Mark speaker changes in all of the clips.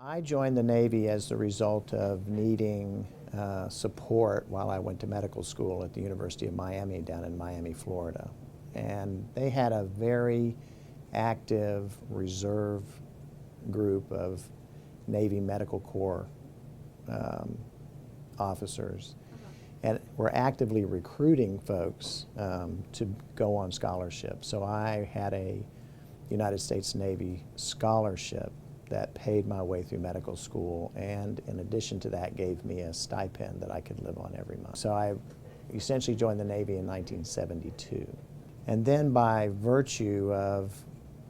Speaker 1: I joined the Navy as the result of needing support while I went to medical school at the University of Miami down in Miami, Florida. And they had a very active reserve group of Navy Medical Corps officers. And were actively recruiting folks to go on scholarship. So I had a United States Navy scholarship that paid my way through medical school, and in addition to that gave me a stipend that I could live on every month. So I essentially joined the Navy in 1972. And then by virtue of,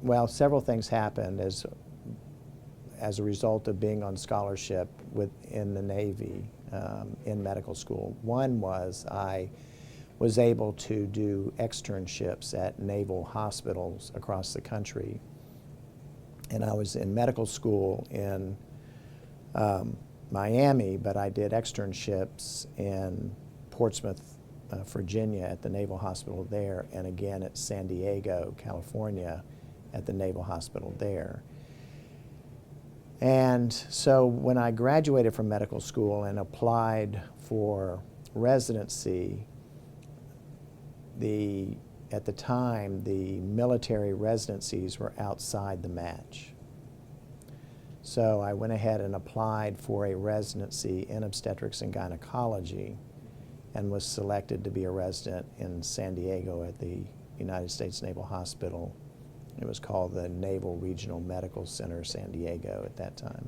Speaker 1: well, several things happened as a result of being on scholarship within the Navy in medical school. One was I was able to do externships at naval hospitals across the country. And I was in medical school in Miami, but I did externships in Portsmouth, Virginia at the Naval Hospital there, and again at San Diego, California at the Naval Hospital there. And so when I graduated from medical school and applied for residency, at the time, the military residencies were outside the match. So I went ahead and applied for a residency in obstetrics and gynecology and was selected to be a resident in San Diego at the United States Naval Hospital. It was called the Naval Regional Medical Center, San Diego at that time.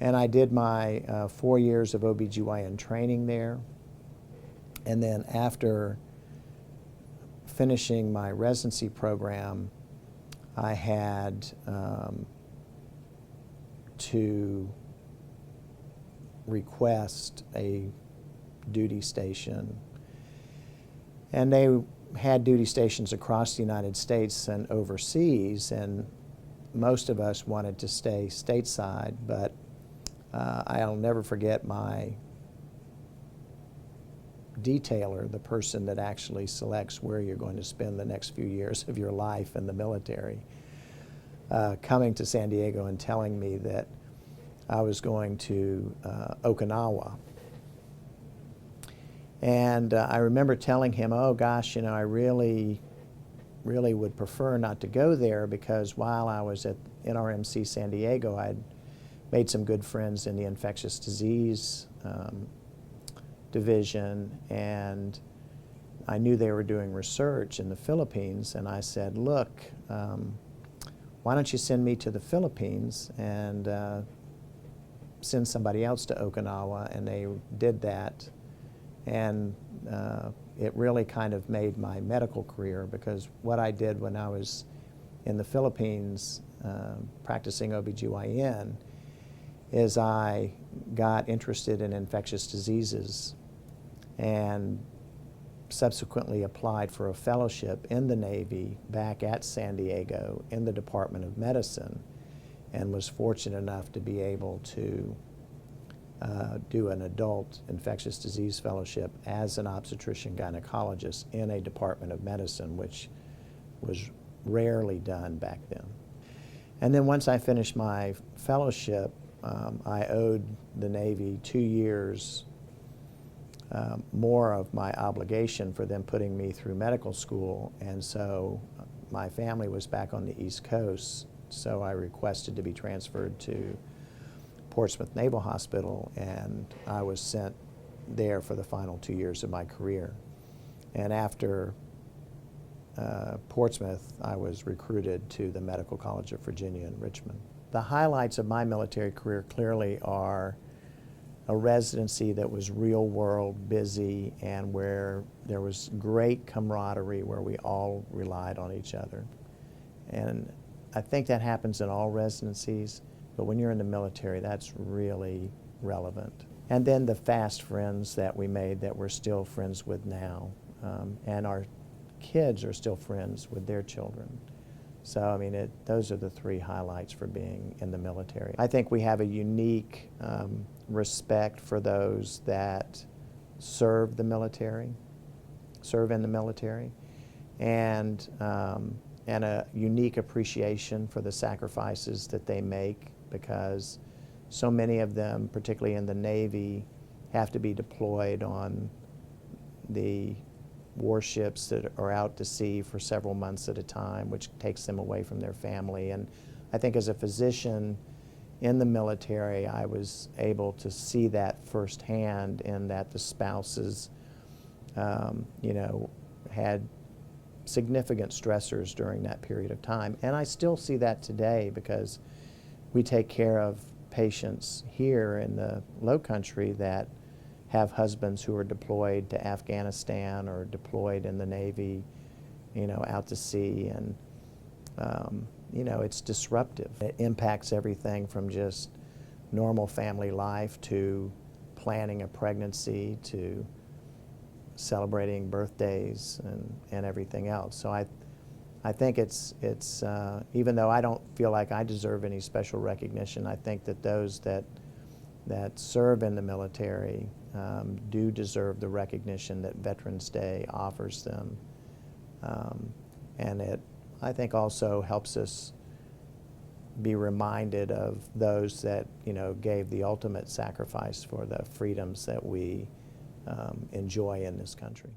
Speaker 1: And I did my 4 years of OBGYN training there. And then after finishing my residency program, I had to request a duty station. And they had duty stations across the United States and overseas, and most of us wanted to stay stateside, but I'll never forget my detailer, the person that actually selects where you're going to spend the next few years of your life in the military, coming to San Diego and telling me that I was going to Okinawa. And I remember telling him, oh gosh, I really would prefer not to go there, because while I was at NRMC San Diego, I'd made some good friends in the infectious disease division, and I knew they were doing research in the Philippines, and I said, look, why don't you send me to the Philippines and send somebody else to Okinawa? And they did that, and it really kind of made my medical career, because what I did when I was in the Philippines practicing OBGYN is I got interested in infectious diseases and subsequently applied for a fellowship in the Navy back at San Diego in the Department of Medicine, and was fortunate enough to be able to do an adult infectious disease fellowship as an obstetrician gynecologist in a Department of Medicine, which was rarely done back then. And then once I finished my fellowship, I owed the Navy 2 years more of my obligation for them putting me through medical school, and so my family was back on the East Coast, so I requested to be transferred to Portsmouth Naval Hospital, and I was sent there for the final 2 years of my career. And after Portsmouth, I was recruited to the Medical College of Virginia in Richmond. The highlights of my military career clearly are a residency that was real world, busy, and where there was great camaraderie, where we all relied on each other. And I think that happens in all residencies, but when you're in the military, that's really relevant. And then the fast friends that we made that we're still friends with now, and our kids are still friends with their children. So, I mean, those are the three highlights for being in the military. I think we have a unique respect for those that serve in the military, and a unique appreciation for the sacrifices that they make, because so many of them, particularly in the Navy, have to be deployed on the warships that are out to sea for several months at a time, which takes them away from their family. And I think as a physician in the military, I was able to see that firsthand, in that the spouses, you know, had significant stressors during that period of time. And I still see that today, because we take care of patients here in the Low Country that have husbands who are deployed to Afghanistan or deployed in the Navy, you know, out to sea. And you know, it's disruptive. It impacts everything from just normal family life to planning a pregnancy to celebrating birthdays and everything else. So I think it's even though I don't feel like I deserve any special recognition, I think that those that serve in the military do deserve the recognition that Veterans Day offers them. And it, I think, also helps us be reminded of those that, you know, gave the ultimate sacrifice for the freedoms that we enjoy in this country.